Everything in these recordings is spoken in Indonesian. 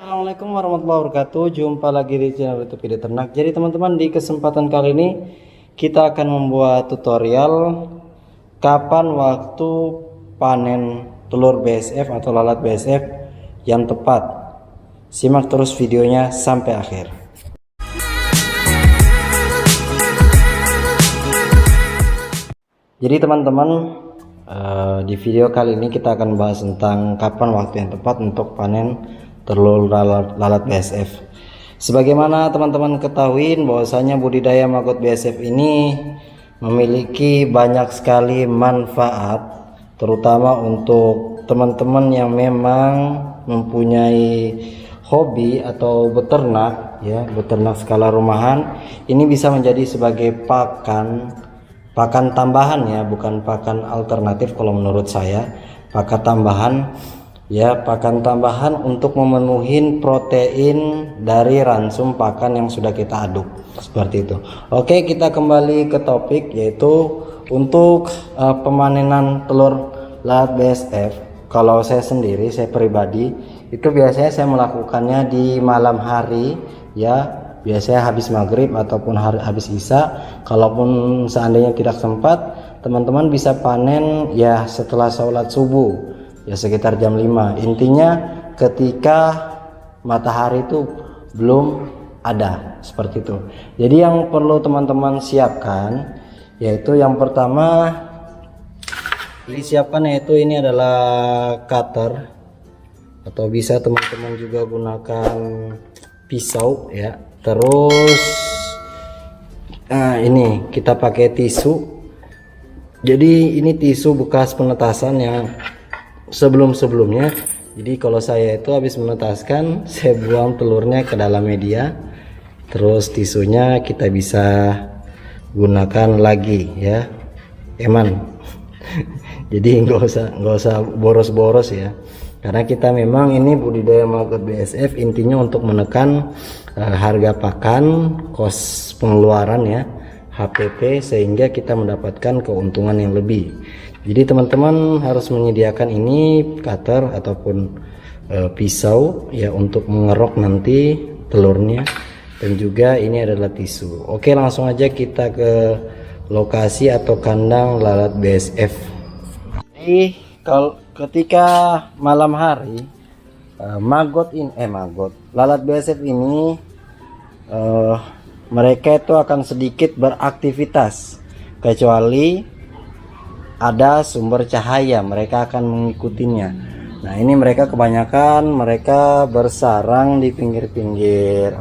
Assalamualaikum warahmatullahi wabarakatuh. Jumpa lagi di channel YouTube Ide Ternak. Jadi teman-teman, di kesempatan kali ini kita akan membuat tutorial kapan waktu panen telur BSF atau lalat BSF yang tepat. Simak terus videonya sampai akhir. Jadi teman-teman, di video kali ini kita akan bahas tentang kapan waktu yang tepat untuk panen telur lalat BSF. Sebagaimana teman-teman ketahui bahwasanya budidaya maggot BSF ini memiliki banyak sekali manfaat, terutama untuk teman-teman yang memang mempunyai hobi atau beternak ya, beternak skala rumahan. Ini bisa menjadi sebagai pakan tambahan ya, bukan pakan alternatif kalau menurut saya. Pakan tambahan ya, pakan tambahan untuk memenuhi protein dari ransum pakan yang sudah kita aduk, seperti itu. Oke, kita kembali ke topik, yaitu untuk pemanenan telur lalat BSF. Kalau saya sendiri, saya pribadi itu biasanya saya melakukannya di malam hari ya, biasanya habis maghrib ataupun habis isya. Kalaupun seandainya tidak sempat, teman-teman bisa panen ya setelah sholat subuh ya, sekitar jam 5. Intinya ketika matahari itu belum ada, seperti itu. Jadi yang perlu teman-teman siapkan yaitu yang pertama disiapkan, yaitu ini adalah cutter, atau bisa teman-teman juga gunakan pisau ya. Terus ini kita pakai tisu. Jadi ini tisu bekas penetasan yang sebelumnya. Jadi kalau saya itu habis menetaskan, saya buang telurnya ke dalam media, terus tisunya kita bisa gunakan lagi ya, eman. Jadi nggak usah boros-boros ya, karena kita memang ini budidaya maggot BSF intinya untuk menekan harga pakan, kos pengeluaran ya, HPP, sehingga kita mendapatkan keuntungan yang lebih. Jadi teman-teman harus menyediakan ini cutter ataupun pisau ya untuk mengerok nanti telurnya, dan juga ini adalah tisu. Oke, langsung aja kita ke lokasi atau kandang lalat BSF. Jadi kalau ketika malam hari lalat BSF ini mereka itu akan sedikit beraktivitas, kecuali ada sumber cahaya, mereka akan mengikutinya. Nah, ini mereka kebanyakan bersarang di pinggir-pinggir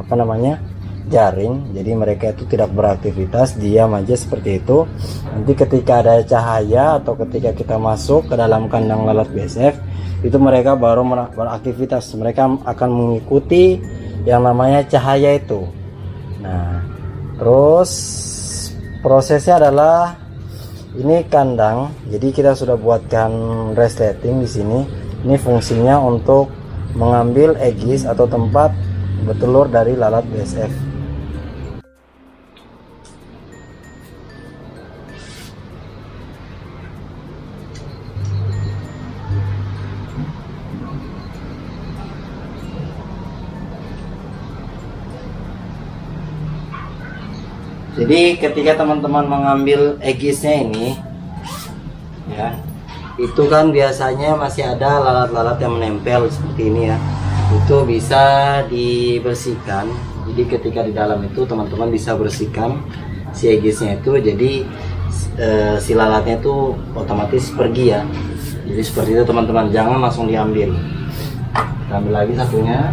jaring. Jadi mereka itu tidak beraktivitas, diam aja seperti itu. Nanti ketika ada cahaya atau ketika kita masuk ke dalam kandang lalat BSF, itu mereka baru beraktivitas. Mereka akan mengikuti yang namanya cahaya itu. Nah, terus prosesnya adalah ini kandang. Jadi kita sudah buatkan resleting di sini. Ini fungsinya untuk mengambil egis atau tempat bertelur dari lalat BSF. Jadi ketika teman-teman mengambil egisnya ini ya, itu kan biasanya masih ada lalat-lalat yang menempel seperti ini ya, itu bisa dibersihkan. Jadi ketika di dalam itu teman-teman bisa bersihkan si egisnya itu, jadi si lalatnya itu otomatis pergi ya. Jadi seperti itu teman-teman, jangan langsung diambil. Kita ambil lagi satunya.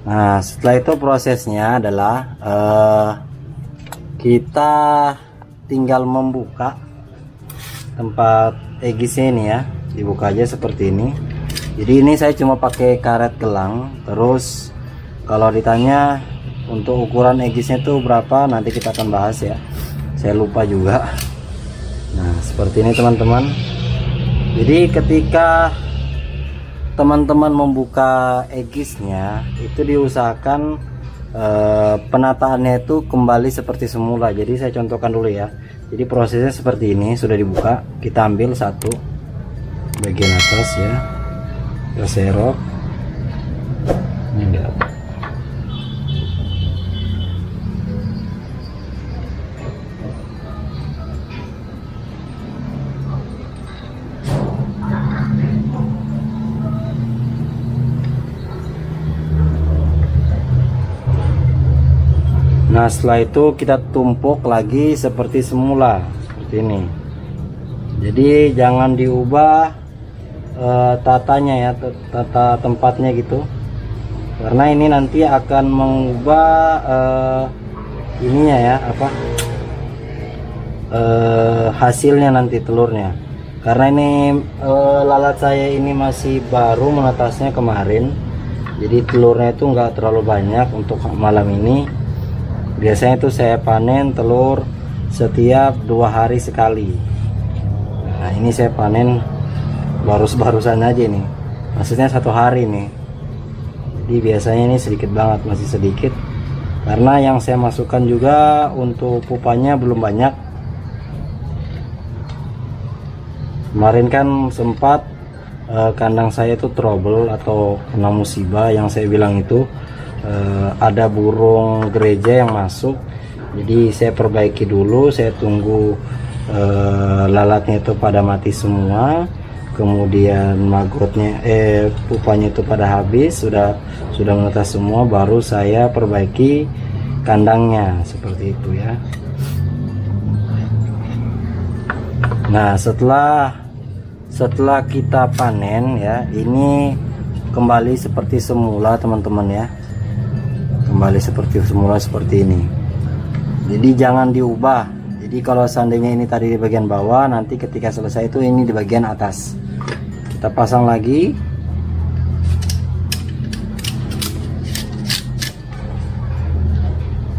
Nah, setelah itu prosesnya adalah kita tinggal membuka tempat egisnya ini ya, dibuka aja seperti ini. Jadi ini saya cuma pakai karet gelang. Terus kalau ditanya untuk ukuran egisnya itu berapa, nanti kita akan bahas ya, saya lupa juga. Nah, seperti ini teman-teman. Jadi ketika teman-teman membuka egisnya itu diusahakan penataannya itu kembali seperti semula. Jadi saya contohkan dulu ya. Jadi prosesnya seperti ini, sudah dibuka, kita ambil satu bagian atas ya, kita serok ini enggak. Nah setelah itu kita tumpuk lagi seperti semula, seperti ini. Jadi jangan diubah tatanya ya, tata tempatnya gitu, karena ini nanti akan mengubah ininya ya, apa hasilnya nanti telurnya. Karena ini lalat saya ini masih baru menetasnya kemarin, jadi telurnya itu enggak terlalu banyak untuk malam ini. Biasanya itu saya panen telur setiap 2 hari sekali. Nah ini saya panen barusan aja nih, maksudnya 1 hari nih. Jadi biasanya ini sedikit banget, masih sedikit, karena yang saya masukkan juga untuk pupanya belum banyak. Kemarin kan sempat kandang saya itu trouble atau kena musibah, yang saya bilang itu ada burung gereja yang masuk. Jadi saya perbaiki dulu, saya tunggu lalatnya itu pada mati semua, kemudian magrotnya pupanya itu pada habis, sudah menetas semua, baru saya perbaiki kandangnya seperti itu ya. Nah setelah kita panen ya, ini kembali seperti semula teman-teman ya, kembali seperti semula seperti ini. Jadi jangan diubah. Jadi kalau seandainya ini tadi di bagian bawah, nanti ketika selesai itu ini di bagian atas. Kita pasang lagi.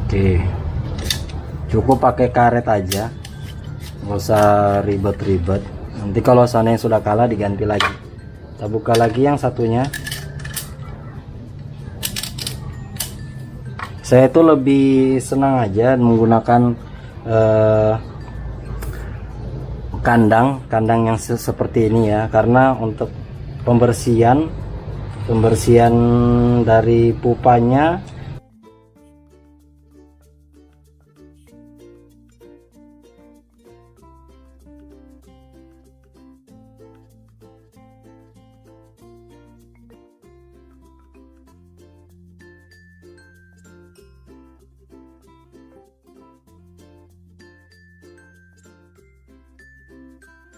Oke, cukup pakai karet aja, nggak usah ribet-ribet. Nanti kalau seandainya sudah kalah diganti lagi. Kita buka lagi yang satunya. Saya itu lebih senang aja menggunakan kandang yang seperti ini ya, karena untuk pembersihan dari pupanya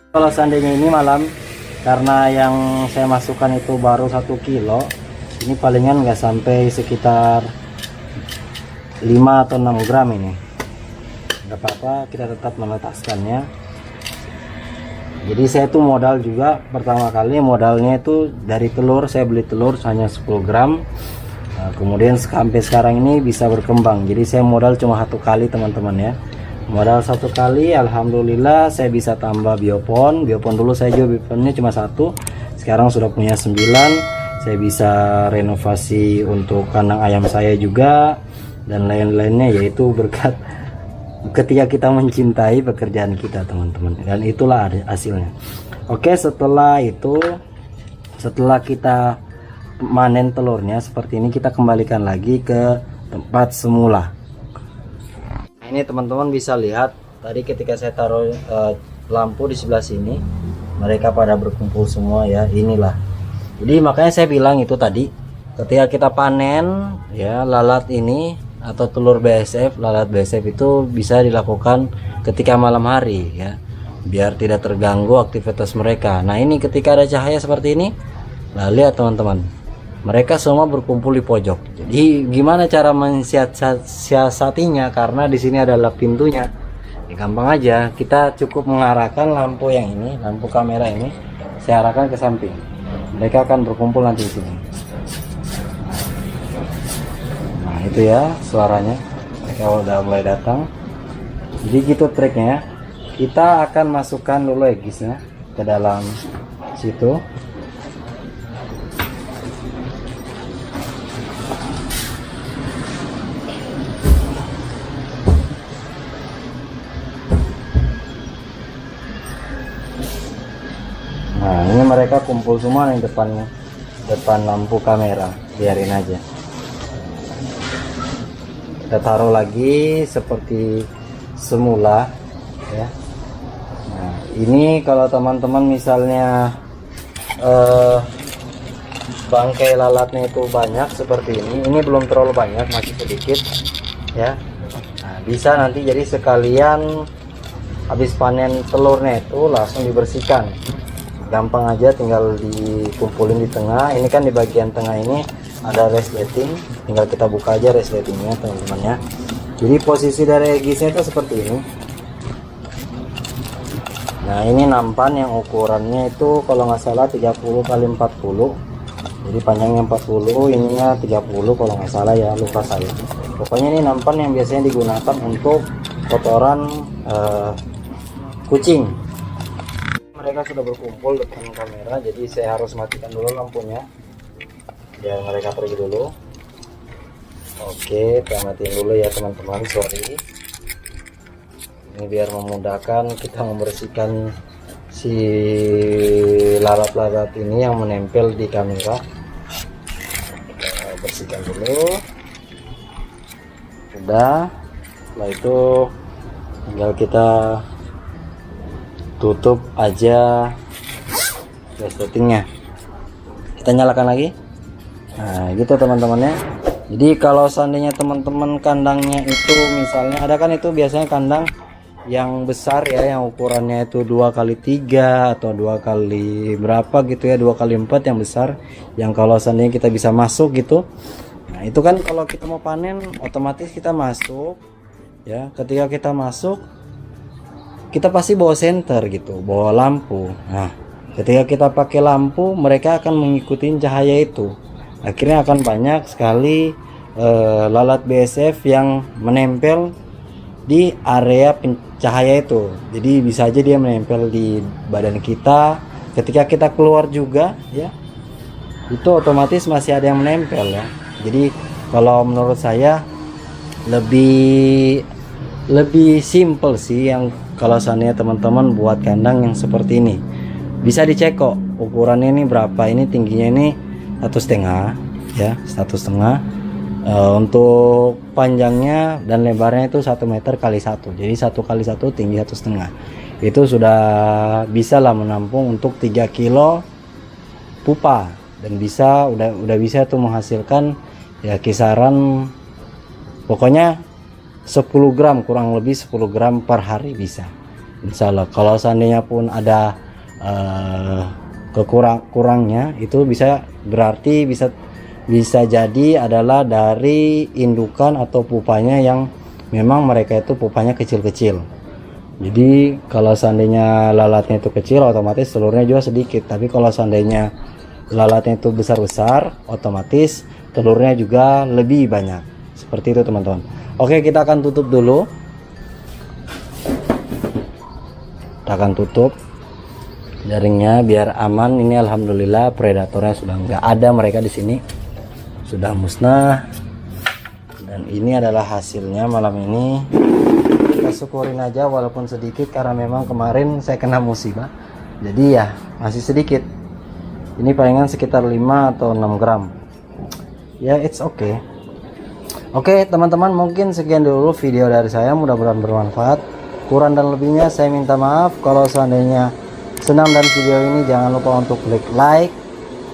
kalau seandainya ini malam, karena yang saya masukkan itu baru 1 kilo, ini palingan nggak sampai sekitar 5 atau 6 gram ini. Nggak apa-apa, kita tetap menetaskannya. Jadi saya tuh modal juga, pertama kali modalnya itu dari telur, saya beli telur hanya 10 gram. Nah, kemudian sampai sekarang ini bisa berkembang. Jadi saya modal cuma 1 kali teman-teman ya. Modal 1 kali, alhamdulillah saya bisa tambah biopon dulu. Saya jual bioponnya cuma 1, sekarang sudah punya 9. Saya bisa renovasi untuk kandang ayam saya juga dan lain-lainnya, yaitu berkat ketika kita mencintai pekerjaan kita teman-teman, dan itulah hasilnya. Oke, setelah itu, setelah kita manen telurnya seperti ini, kita kembalikan lagi ke tempat semula. Ini teman-teman bisa lihat tadi ketika saya taruh lampu di sebelah sini, mereka pada berkumpul semua ya. Inilah, jadi makanya saya bilang itu tadi, ketika kita panen ya lalat ini atau telur BSF, lalat BSF itu bisa dilakukan ketika malam hari ya, biar tidak terganggu aktivitas mereka. Nah ini ketika ada cahaya seperti ini, nah lihat teman-teman, mereka semua berkumpul di pojok. Jadi gimana cara mensiasatinya? Karena di sini adalah pintunya. Ya, gampang aja, kita cukup mengarahkan lampu yang ini, lampu kamera ini, saya arahkan ke samping. Mereka akan berkumpul nanti di sini. Nah itu ya suaranya, mereka udah mulai datang. Jadi gitu triknya. Kita akan masukkan dulu egisnya ke dalam situ. Nah, ini mereka kumpul semua nih depan lampu kamera. Biarin aja. Kita taruh lagi seperti semula ya. Nah, ini kalau teman-teman misalnya bangkai lalatnya itu banyak seperti ini belum terlalu banyak, masih sedikit ya. Nah, bisa nanti jadi sekalian habis panen telurnya itu langsung dibersihkan, gampang aja, tinggal dikumpulin di tengah. Ini kan di bagian tengah ini ada resleting, tinggal kita buka aja resletingnya teman-teman ya. Jadi posisi dari egisnya itu seperti ini. Nah, ini nampan yang ukurannya itu kalau nggak salah 30 kali 40. Jadi panjangnya 40, ininya 30 kalau nggak salah ya, lupa saya. Pokoknya ini nampan yang biasanya digunakan untuk kotoran kucing. Mereka sudah berkumpul depan kamera, jadi saya harus matikan dulu lampunya biar mereka pergi dulu. Oke, kita matiin dulu ya teman-teman, sorry. Ini biar memudahkan kita membersihkan si lalat-lalat ini yang menempel di kamera. Kita bersihkan dulu. Udah, setelah itu tinggal kita tutup aja resletingnya. Kita nyalakan lagi. Nah, gitu teman-teman ya. Jadi kalau seandainya teman-teman kandangnya itu misalnya ada kan itu biasanya kandang yang besar ya, yang ukurannya itu 2x3 atau 2x berapa gitu ya, 2x4 yang besar, yang kalau seandainya kita bisa masuk gitu. Nah, itu kan kalau kita mau panen otomatis kita masuk ya. Ketika kita masuk kita pasti bawa senter gitu, bawa lampu. Nah, ketika kita pakai lampu mereka akan mengikuti cahaya itu. Akhirnya akan banyak sekali lalat BSF yang menempel di area cahaya itu. Jadi bisa aja dia menempel di badan kita. Ketika kita keluar juga ya, itu otomatis masih ada yang menempel ya. Jadi kalau menurut saya lebih simple sih yang kalau seandainya teman-teman buat kandang yang seperti ini. Bisa dicek kok ukurannya ini berapa, ini tingginya ini 1,5 ya, 1,5. Untuk panjangnya dan lebarnya itu 1 meter kali 1, jadi 1 kali 1 tinggi 1,5. Itu sudah bisa lah menampung untuk 3 kilo pupa, dan bisa udah bisa tuh menghasilkan ya kisaran pokoknya 10 gram, kurang lebih 10 gram per hari bisa, insya Allah. Kalau seandainya pun ada kurangnya itu bisa, berarti bisa jadi adalah dari indukan atau pupanya yang memang mereka itu pupanya kecil-kecil. Jadi kalau seandainya lalatnya itu kecil otomatis telurnya juga sedikit, tapi kalau seandainya lalatnya itu besar-besar otomatis telurnya juga lebih banyak. Seperti itu teman-teman. Oke, kita akan tutup dulu. Kita akan tutup jaringnya biar aman. Ini alhamdulillah predatornya sudah nggak ada, mereka di sini sudah musnah. Dan ini adalah hasilnya malam ini. Kita syukurin aja walaupun sedikit, karena memang kemarin saya kena musibah. Jadi ya masih sedikit. Ini palingan sekitar 5 atau 6 gram. Ya it's okay. Oke teman-teman, mungkin sekian dulu video dari saya, mudah-mudahan bermanfaat. Kurang dan lebihnya saya minta maaf. Kalau seandainya senang dan video ini, jangan lupa untuk klik like,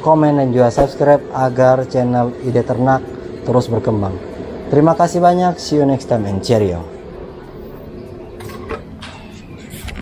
komen, dan juga subscribe agar channel Ide Ternak terus berkembang. Terima kasih banyak, see you next time and cheerio.